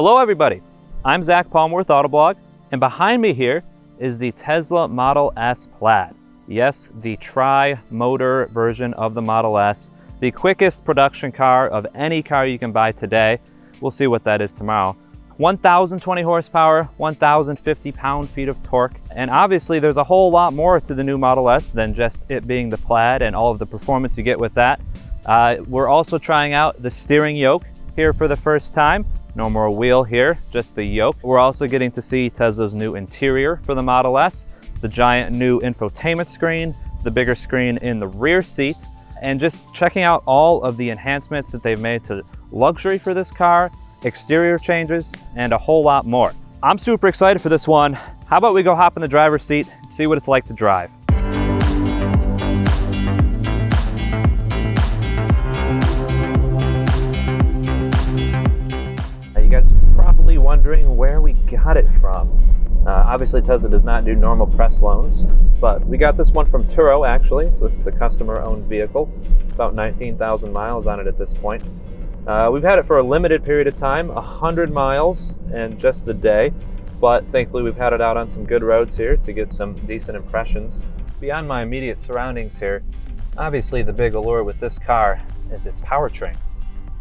Hello everybody, I'm Zach Palmworth, Autoblog, and behind me here is the Tesla Model S Plaid. Yes, the tri-motor version of the Model S, the quickest production car of any car you can buy today. We'll see what that is tomorrow. 1,020 horsepower, 1,050 pound-feet of torque, and obviously there's a whole lot more to the new Model S than just it being the Plaid and all of the performance you get with that. We're also trying out the steering yoke here for the first time. No more wheel here, just the yoke. We're also getting to see Tesla's new interior for the Model S, the giant new infotainment screen, the bigger screen in the rear seat, and just checking out all of the enhancements that they've made to luxury for this car, exterior changes, and a whole lot more. I'm super excited for this one. How about we go hop in the driver's seat and see what it's like to drive? You guys are probably wondering where we got it from. Obviously Tesla does not do normal press loans, but we got this one from Turo actually. So this is the customer-owned vehicle, about 19,000 miles on it at this point. We've had it for a limited period of time, 100 miles in just the day, but thankfully we've had it out on some good roads here to get some decent impressions. Beyond my immediate surroundings here, obviously the big allure with this car is its powertrain.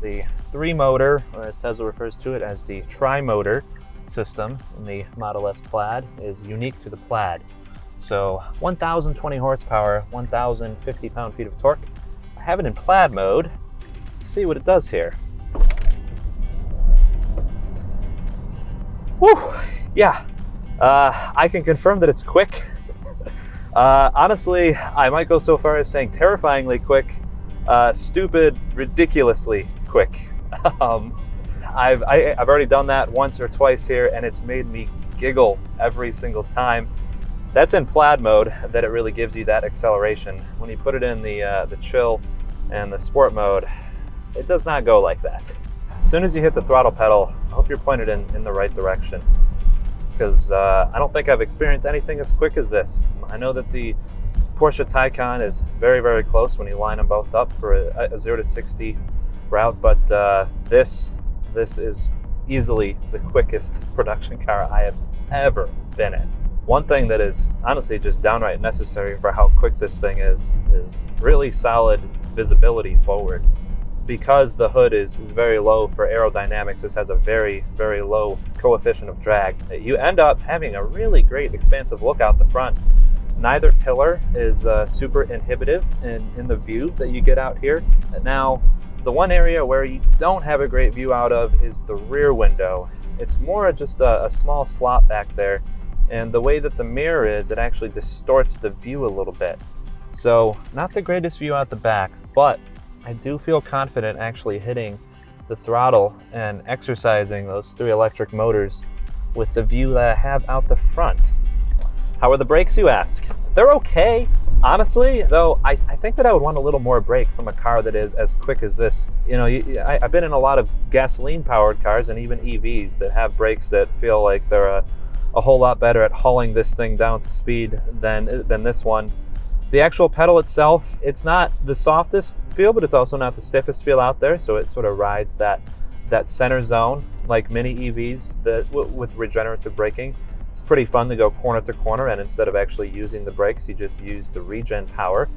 The three-motor, or as Tesla refers to it as the tri-motor system in the Model S Plaid, is unique to the Plaid. So 1,020 horsepower, 1,050 pound-feet of torque. I have it in Plaid mode. Let's see what it does here. Woo! Yeah, I can confirm that it's quick. Honestly, I might go so far as saying terrifyingly quick, stupid, ridiculously quick. I've already done that once or twice here, and it's made me giggle every single time. That's in Plaid mode that it really gives you that acceleration. When you put it in the chill and the sport mode, it does not go like that. As soon as you hit the throttle pedal, I hope you're pointed in the right direction, because I don't think I've experienced anything as quick as this. I know that the Porsche Taycan is very, very close when you line them both up for a 0 to 60 route, but this is easily the quickest production car I have ever been in. One thing that is honestly just downright necessary for how quick this thing is really solid visibility forward. Because the hood is very low for aerodynamics, this has a very, very low coefficient of drag. You end up having a really great expansive look out the front. Neither pillar is super inhibitive in the view that you get out here. Now, the one area where you don't have a great view out of is the rear window. It's more just a small slot back there, and the way that the mirror is, it actually distorts the view a little bit. So, not the greatest view out the back, but I do feel confident actually hitting the throttle and exercising those 3 electric motors with the view that I have out the front. How are the brakes, you ask? They're okay. Honestly, though, I think that I would want a little more brake from a car that is as quick as this. You know, I've been in a lot of gasoline-powered cars and even EVs that have brakes that feel like they're a whole lot better at hauling this thing down to speed than this one. The actual pedal itself, it's not the softest feel, but it's also not the stiffest feel out there, so it sort of rides that center zone like many EVs with regenerative braking. It's pretty fun to go corner to corner, and instead of actually using the brakes, you just use the regen power.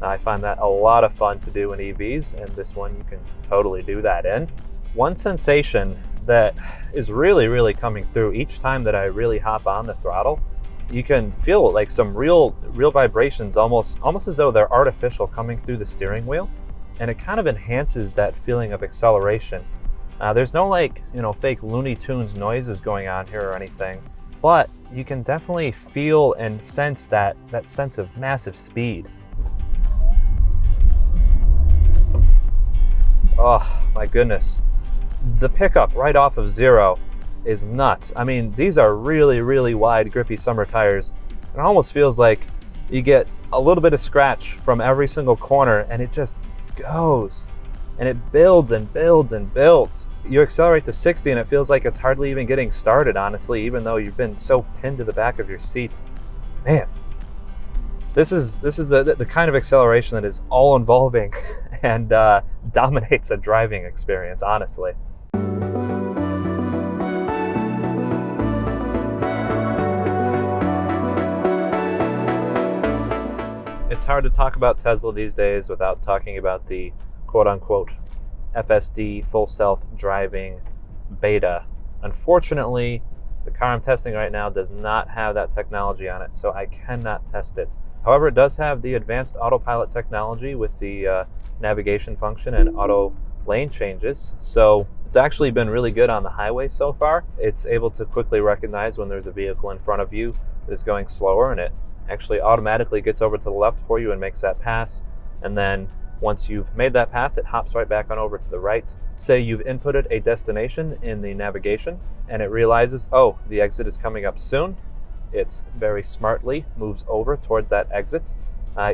I find that a lot of fun to do in EVs, and this one you can totally do that in. One sensation that is really, really coming through each time that I really hop on the throttle, you can feel like some real vibrations, almost as though they're artificial, coming through the steering wheel, and it kind of enhances that feeling of acceleration. There's no fake Looney Tunes noises going on here or anything, but you can definitely feel and sense that sense of massive speed. Oh my goodness. The pickup right off of 0 is nuts. I mean, these are really, really wide, grippy summer tires. It almost feels like you get a little bit of scratch from every single corner, and it just goes. And it builds and builds and builds. You accelerate to 60 and it feels like it's hardly even getting started, honestly, even though you've been so pinned to the back of your seat. Man, this is the kind of acceleration that is all involving and dominates a driving experience, honestly. It's hard to talk about Tesla these days without talking about the quote-unquote FSD, full self-driving beta. Unfortunately, the car I'm testing right now does not have that technology on it, so I cannot test it. However, it does have the advanced Autopilot technology with the navigation function and auto lane changes, so it's actually been really good on the highway so far. It's able to quickly recognize when there's a vehicle in front of you that is going slower, and it actually automatically gets over to the left for you and makes that pass. And then once you've made that pass, it hops right back on over to the right. Say you've inputted a destination in the navigation and it realizes, oh, the exit is coming up soon. It's very smartly moves over towards that exit.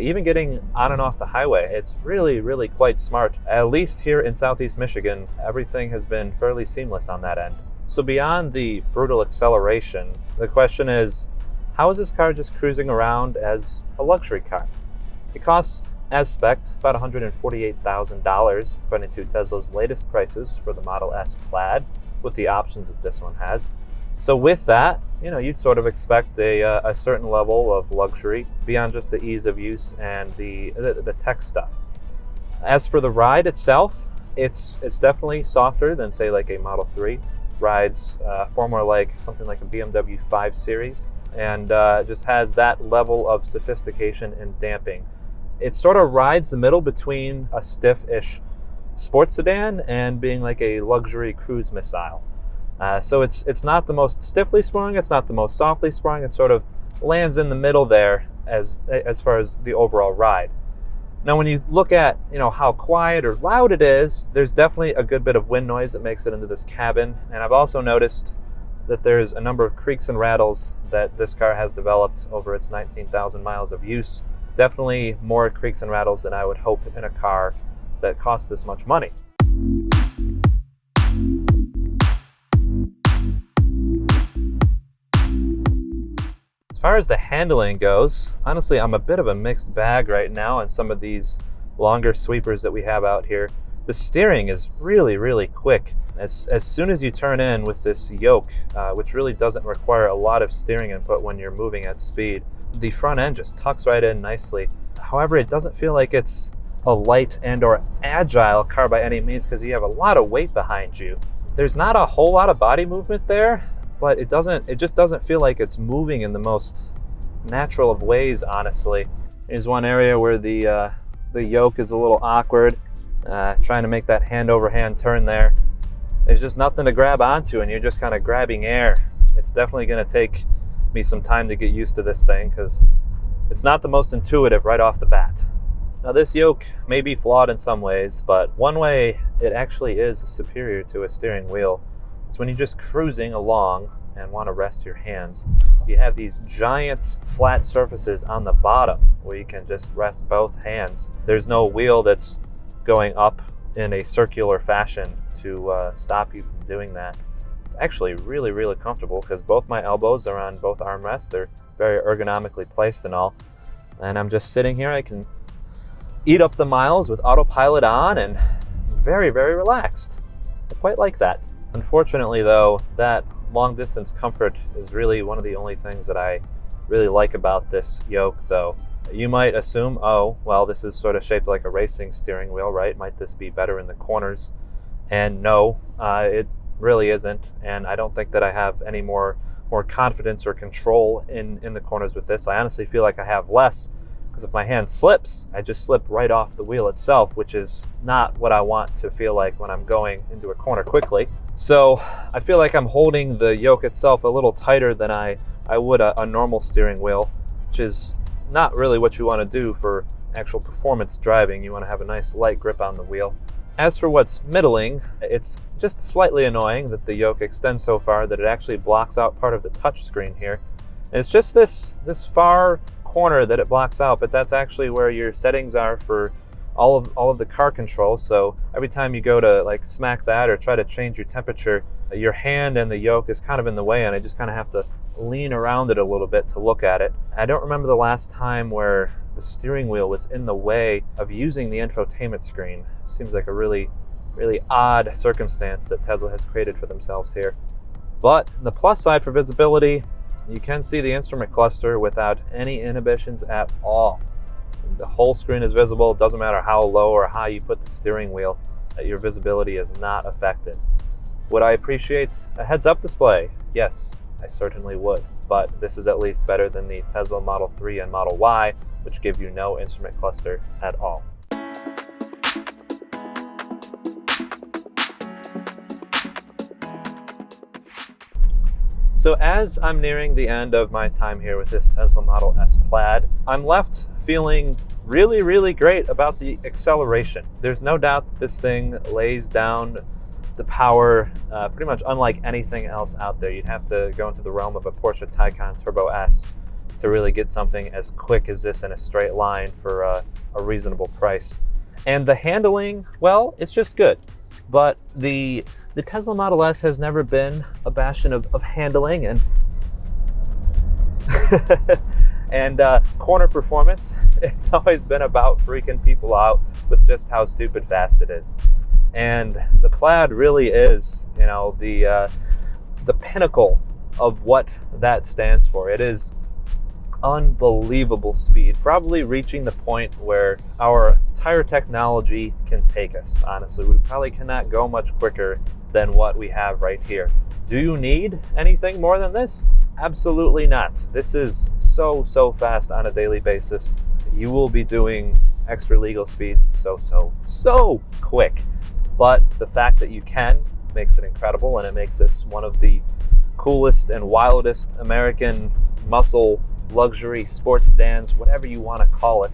Even getting on and off the highway, it's really, really quite smart. At least here in Southeast Michigan, everything has been fairly seamless on that end. So beyond the brutal acceleration, the question is, how is this car just cruising around as a luxury car? It costs, as spec'd, about $148,000, according to Tesla's latest prices for the Model S Plaid, with the options that this one has. So with that, you'd sort of expect a certain level of luxury beyond just the ease of use and the tech stuff. As for the ride itself, it's definitely softer than, say, like a Model 3. Rides far more like something like a BMW 5 Series, and just has that level of sophistication and damping. It sort of rides the middle between a stiff-ish sports sedan and being like a luxury cruise missile. So it's not the most stiffly sprung, it's not the most softly sprung, it sort of lands in the middle there as far as the overall ride. Now when you look at how quiet or loud it is, there's definitely a good bit of wind noise that makes it into this cabin, and I've also noticed that there's a number of creaks and rattles that this car has developed over its 19,000 miles of use. Definitely more creaks and rattles than I would hope in a car that costs this much money. As far as the handling goes, honestly, I'm a bit of a mixed bag right now on some of these longer sweepers that we have out here. The steering is really, really quick. As soon as you turn in with this yoke, which really doesn't require a lot of steering input when you're moving at speed, the front end just tucks right in nicely. However, it doesn't feel like it's a light and or agile car by any means, because you have a lot of weight behind you. There's not a whole lot of body movement there, but it just doesn't feel like it's moving in the most natural of ways, honestly. There's one area where the yoke is a little awkward, trying to make that hand over hand turn there. There's just nothing to grab onto, and you're just kind of grabbing air. It's definitely going to take me some time to get used to this thing, because it's not the most intuitive right off the bat. Now this yoke may be flawed in some ways, but one way it actually is superior to a steering wheel is when you're just cruising along and want to rest your hands. You have these giant flat surfaces on the bottom where you can just rest both hands. There's no wheel that's going up in a circular fashion to stop you from doing that. It's actually really, really comfortable because both my elbows are on both armrests. They're very ergonomically placed and all. And I'm just sitting here. I can eat up the miles with Autopilot on and very, very relaxed. I quite like that. Unfortunately though, that long distance comfort is really one of the only things that I really like about this yoke though. You might assume, oh, well, this is sort of shaped like a racing steering wheel, right? Might this be better in the corners? And no, it really isn't. And I don't think that I have any more confidence or control in the corners with this. I honestly feel like I have less, because if my hand slips, I just slip right off the wheel itself, which is not what I want to feel like when I'm going into a corner quickly. So I feel like I'm holding the yoke itself a little tighter than I would a normal steering wheel, which is not really what you want to do for actual performance driving. You want to have a nice light grip on the wheel. As for what's middling, it's just slightly annoying that the yoke extends so far that it actually blocks out part of the touch screen here. And it's just this far corner that it blocks out, but that's actually where your settings are for all of the car control. So every time you go to like smack that or try to change your temperature, your hand and the yoke is kind of in the way, and I just kind of have to lean around it a little bit to look at it. I don't remember the last time where the steering wheel was in the way of using the infotainment screen. Seems like a really, really odd circumstance that Tesla has created for themselves here. But the plus side for visibility, you can see the instrument cluster without any inhibitions at all. The whole screen is visible. It doesn't matter how low or high you put the steering wheel, your visibility is not affected. Would I appreciate a heads-up display? Yes, I certainly would. But this is at least better than the Tesla Model 3 and Model Y, which give you no instrument cluster at all. So as I'm nearing the end of my time here with this Tesla Model S Plaid, I'm left feeling really, really great about the acceleration. There's no doubt that this thing lays down the power pretty much unlike anything else out there. You'd have to go into the realm of a Porsche Taycan Turbo S to really get something as quick as this in a straight line for a reasonable price. And the handling, well, it's just good. But the Tesla Model S has never been a bastion of handling and and corner performance. It's always been about freaking people out with just how stupid fast it is. And the Plaid really is, you know, the pinnacle of what that stands for. It is unbelievable speed, probably reaching the point where our tire technology can take us. Honestly, we probably cannot go much quicker than what we have right here. Do you need anything more than this? Absolutely not. This is so fast on a daily basis. You will be doing extra legal speeds so quick. But the fact that you can makes it incredible, and it makes this one of the coolest and wildest American muscle luxury sports sedans, whatever you want to call it,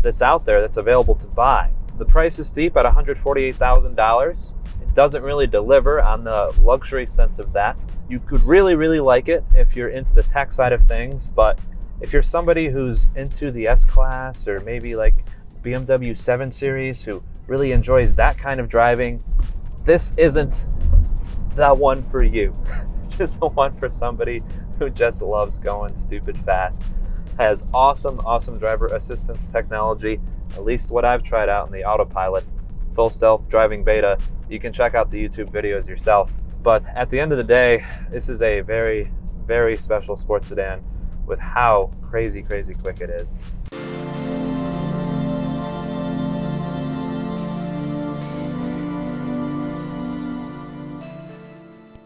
that's out there, that's available to buy. The price is steep at $148,000. It doesn't really deliver on the luxury sense of that. You could really like it if you're into the tech side of things, but if you're somebody who's into the S-Class or maybe like BMW 7 Series who really enjoys that kind of driving, this isn't the one for you. This is the one for somebody who just loves going stupid fast. Has awesome driver assistance technology, at least what I've tried out in the Autopilot full self driving beta. You can check out the YouTube videos yourself. But at the end of the day, this is a very special sports sedan with how crazy quick it is.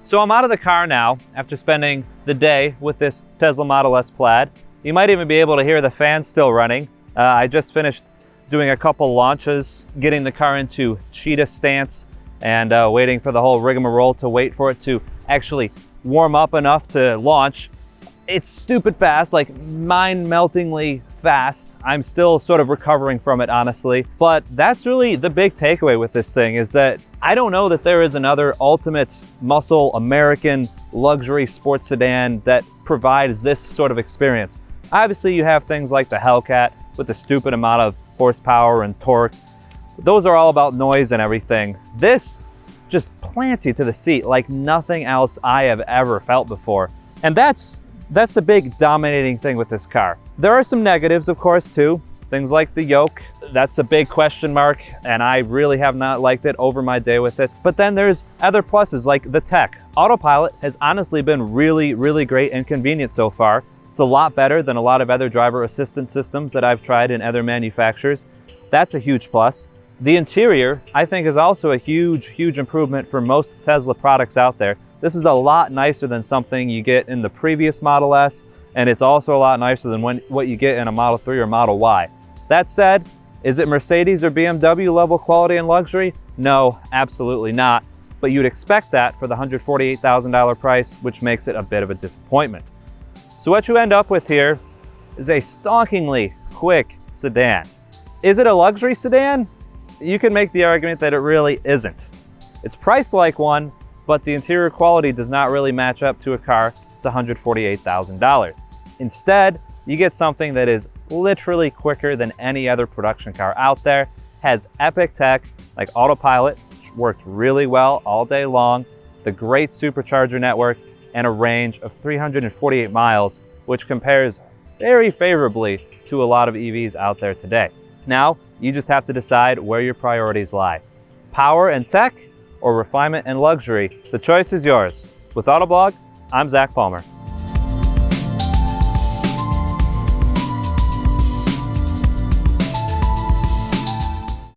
So I'm out of the car now after spending the day with this Tesla Model S Plaid. You might even be able to hear the fans still running. I just finished doing a couple launches, getting the car into cheetah stance and waiting for the whole rigmarole to wait for it to actually warm up enough to launch. It's stupid fast, like mind-meltingly fast. I'm still sort of recovering from it, honestly. But that's really the big takeaway with this thing, is that I don't know that there is another ultimate muscle American luxury sports sedan that provides this sort of experience. Obviously, you have things like the Hellcat with a stupid amount of horsepower and torque. Those are all about noise and everything. This just plants you to the seat like nothing else I have ever felt before. And that's the big dominating thing with this car. There are some negatives, of course, too. Things like the yoke, that's a big question mark, and I really have not liked it over my day with it. But then there's other pluses like the tech. Autopilot has honestly been really great and convenient so far. It's a lot better than a lot of other driver assistance systems that I've tried in other manufacturers. That's a huge plus. The interior, I think, is also a huge improvement for most Tesla products out there. This is a lot nicer than something you get in the previous Model S, and it's also a lot nicer than what you get in a Model 3 or Model Y. That said, is it Mercedes or BMW level quality and luxury? No, absolutely not. But you'd expect that for the $148,000 price, which makes it a bit of a disappointment. So what you end up with here is a stonkingly quick sedan. Is it a luxury sedan? You can make the argument that it really isn't. It's priced like one, but the interior quality does not really match up to a car that's $148,000. Instead, you get something that is literally quicker than any other production car out there, has epic tech like Autopilot, which worked really well all day long, the great supercharger network, and a range of 348 miles, which compares very favorably to a lot of EVs out there today. Now, you just have to decide where your priorities lie. Power and tech, or refinement and luxury? The choice is yours. With Autoblog, I'm Zach Palmer.